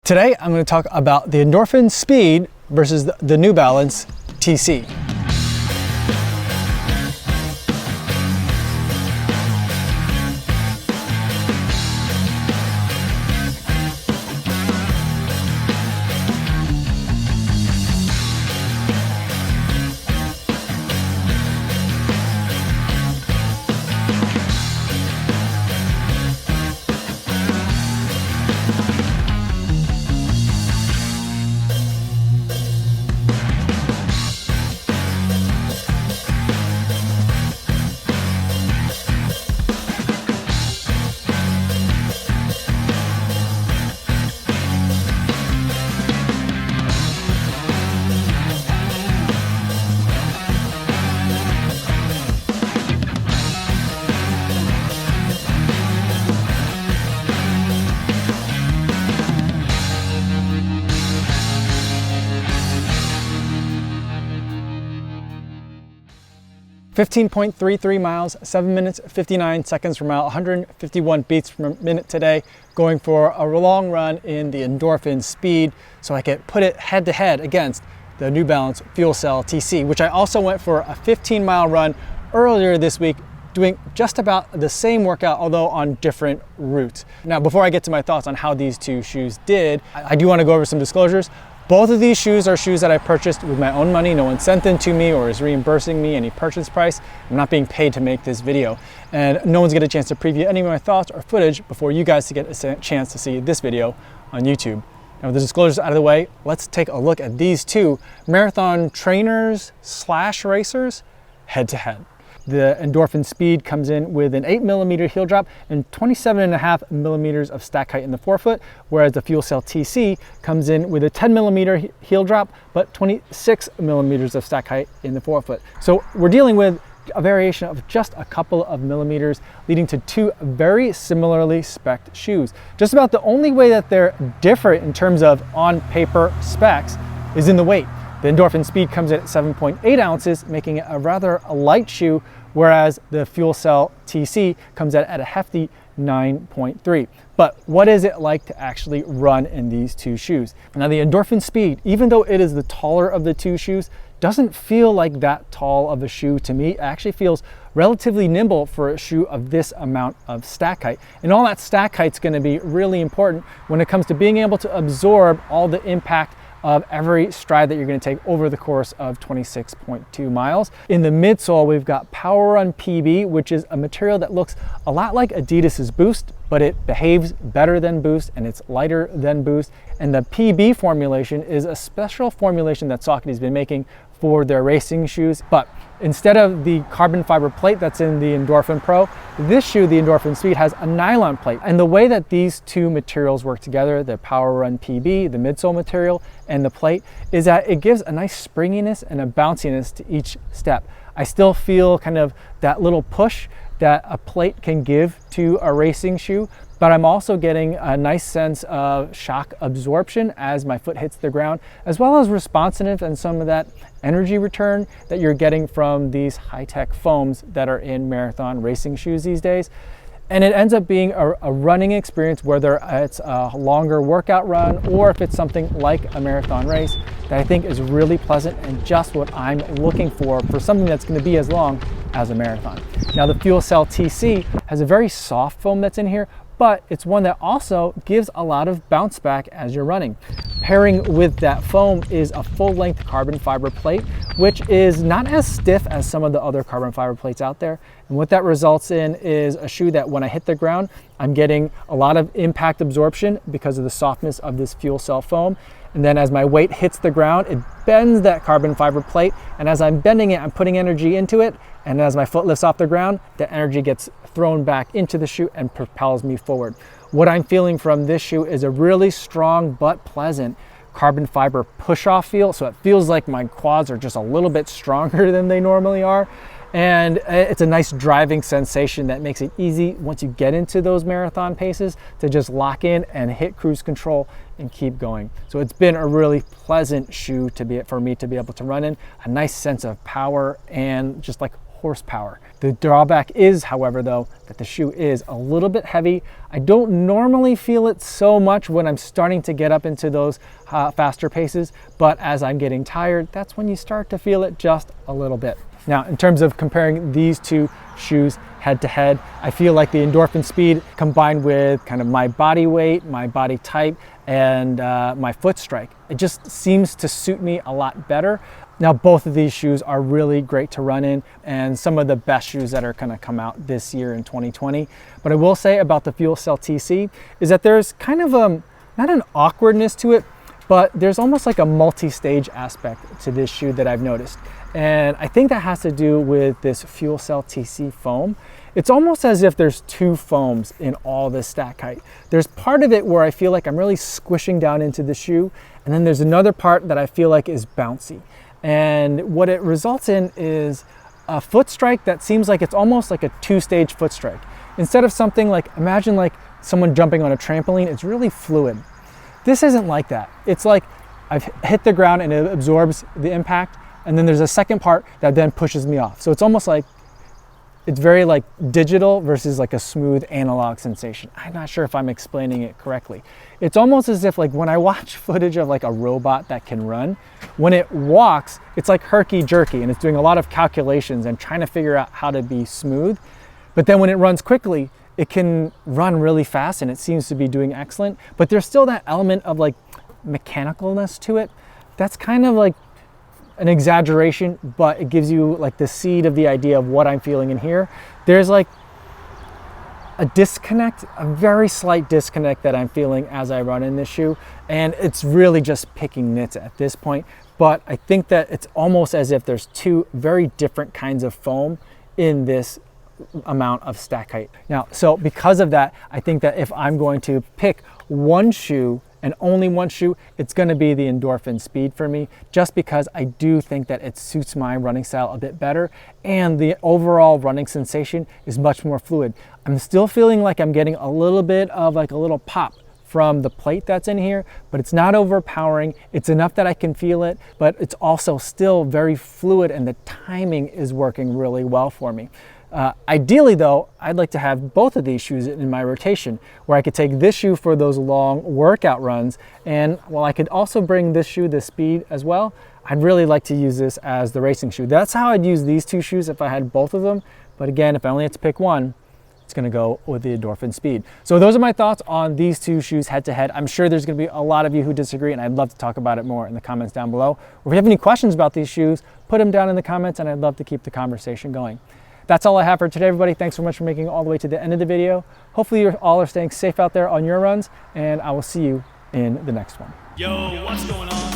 Today, I'm going to talk about the Endorphin Speed versus the New Balance TC. .33 miles, 7 minutes, 59 seconds per mile, 151 beats per minute today, going for a long run in the Endorphin Speed so I could put it head to head against the New Balance FuelCell TC, which I also went for a 15-mile run earlier this week, doing just about the same workout, although on different routes. Now, before I get to my thoughts on how these two shoes did, I do want to go over some disclosures. Both of these shoes are shoes that I purchased with my own money. No one sent them to me or is reimbursing me any purchase price. I'm not being paid to make this video. And no one's get a chance to preview any of my thoughts or footage before you guys to get a chance to see this video on YouTube. Now with the disclosures out of the way, let's take a look at these two marathon trainers / racers head to head. The Endorphin Speed comes in with an 8mm heel drop and 27.5 millimeters of stack height in the forefoot, whereas the FuelCell TC comes in with a 10mm heel drop, but 26 millimeters of stack height in the forefoot. So we're dealing with a variation of just a couple of millimeters, leading to two very similarly spec'd shoes. Just about the only way that they're different in terms of on-paper specs is in the weight. The Endorphin Speed comes in at 7.8 ounces, making it a rather light shoe, whereas the FuelCell TC comes in at a hefty 9.3. But what is it like to actually run in these two shoes? Now the Endorphin Speed, even though it is the taller of the two shoes, doesn't feel like that tall of a shoe to me. It actually feels relatively nimble for a shoe of this amount of stack height. And all that stack height is going to be really important when it comes to being able to absorb all the impact of every stride that you're going to take over the course of 26.2 miles. In the midsole, we've got Power Run PB, which is a material that looks a lot like Adidas's Boost, but it behaves better than Boost and it's lighter than Boost. And the PB formulation is a special formulation that Saucony's been making for their racing shoes. But instead of the carbon fiber plate that's in the Endorphin Pro, this shoe, the Endorphin Speed, has a nylon plate. And the way that these two materials work together, the Power Run PB, the midsole material, and the plate, is that it gives a nice springiness and a bounciness to each step. I still feel kind of that little push that a plate can give to a racing shoe, but I'm also getting a nice sense of shock absorption as my foot hits the ground, as well as responsiveness and some of that energy return that you're getting from these high-tech foams that are in marathon racing shoes these days. And it ends up being a running experience, whether it's a longer workout run or if it's something like a marathon race, that I think is really pleasant and just what I'm looking for something that's going to be as long as a marathon. Now the FuelCell TC has a very soft foam that's in here, but it's one that also gives a lot of bounce back as you're running. Pairing with that foam is a full-length carbon fiber plate, which is not as stiff as some of the other carbon fiber plates out there. And what that results in is a shoe that when I hit the ground, I'm getting a lot of impact absorption because of the softness of this FuelCell foam. And then as my weight hits the ground, it bends that carbon fiber plate. And as I'm bending it, I'm putting energy into it. And as my foot lifts off the ground, the energy gets thrown back into the shoe and propels me forward. What I'm feeling from this shoe is a really strong but pleasant carbon fiber push-off feel. So it feels like my quads are just a little bit stronger than they normally are. And it's a nice driving sensation that makes it easy once you get into those marathon paces to just lock in and hit cruise control and keep going. So it's been a really pleasant shoe for me to be able to run in, a nice sense of power and just like horsepower. The drawback is, however, though, that the shoe is a little bit heavy. I don't normally feel it so much when I'm starting to get up into those faster paces, but as I'm getting tired, that's when you start to feel it just a little bit. Now, in terms of comparing these two shoes head to head, I feel like the Endorphin Speed combined with kind of my body weight, my body type, and my foot strike, it just seems to suit me a lot better. Now, both of these shoes are really great to run in and some of the best shoes that are gonna come out this year in 2020. But I will say about the FuelCell TC is that there's kind of not an awkwardness to it, but there's almost like a multi-stage aspect to this shoe that I've noticed. And I think that has to do with this FuelCell TC foam. It's almost as if there's two foams in all this stack height. There's part of it where I feel like I'm really squishing down into the shoe, and then there's another part that I feel like is bouncy. And what it results in is a foot strike that seems like it's almost like a two-stage foot strike. Instead of something like, imagine like someone jumping on a trampoline, it's really fluid. This isn't like that. It's like I've hit the ground and it absorbs the impact, and then there's a second part that then pushes me off. So it's almost like, it's very like digital versus like a smooth analog sensation. I'm not sure if I'm explaining it correctly. It's almost as if like when I watch footage of like a robot that can run, when it walks, it's like herky-jerky and it's doing a lot of calculations and trying to figure out how to be smooth. But then when it runs quickly, it can run really fast and it seems to be doing excellent. But there's still that element of like mechanicalness to it. That's kind of like an exaggeration, but it gives you like the seed of the idea of what I'm feeling in here. There's like a disconnect, a very slight disconnect that I'm feeling as I run in this shoe. And it's really just picking nits at this point. But I think that it's almost as if there's two very different kinds of foam in this amount of stack height. Now, so because of that, I think that if I'm going to pick one shoe and only one shoe, it's gonna be the Endorphin Speed for me, just because I do think that it suits my running style a bit better and the overall running sensation is much more fluid. I'm still feeling like I'm getting a little bit of like a little pop from the plate that's in here, but it's not overpowering. It's enough that I can feel it, but it's also still very fluid and the timing is working really well for me. Ideally though, I'd like to have both of these shoes in my rotation where I could take this shoe for those long workout runs, and while I could also bring this shoe, the Speed as well, I'd really like to use this as the racing shoe. That's how I'd use these two shoes if I had both of them. But again, if I only had to pick one, it's gonna go with the Endorphin Speed. So those are my thoughts on these two shoes head to head. I'm sure there's gonna be a lot of you who disagree, and I'd love to talk about it more in the comments down below. Or if you have any questions about these shoes, put them down in the comments and I'd love to keep the conversation going. That's all I have for today, everybody. Thanks so much for making it all the way to the end of the video. Hopefully you all are staying safe out there on your runs, and I will see you in the next one. Yo, what's going on?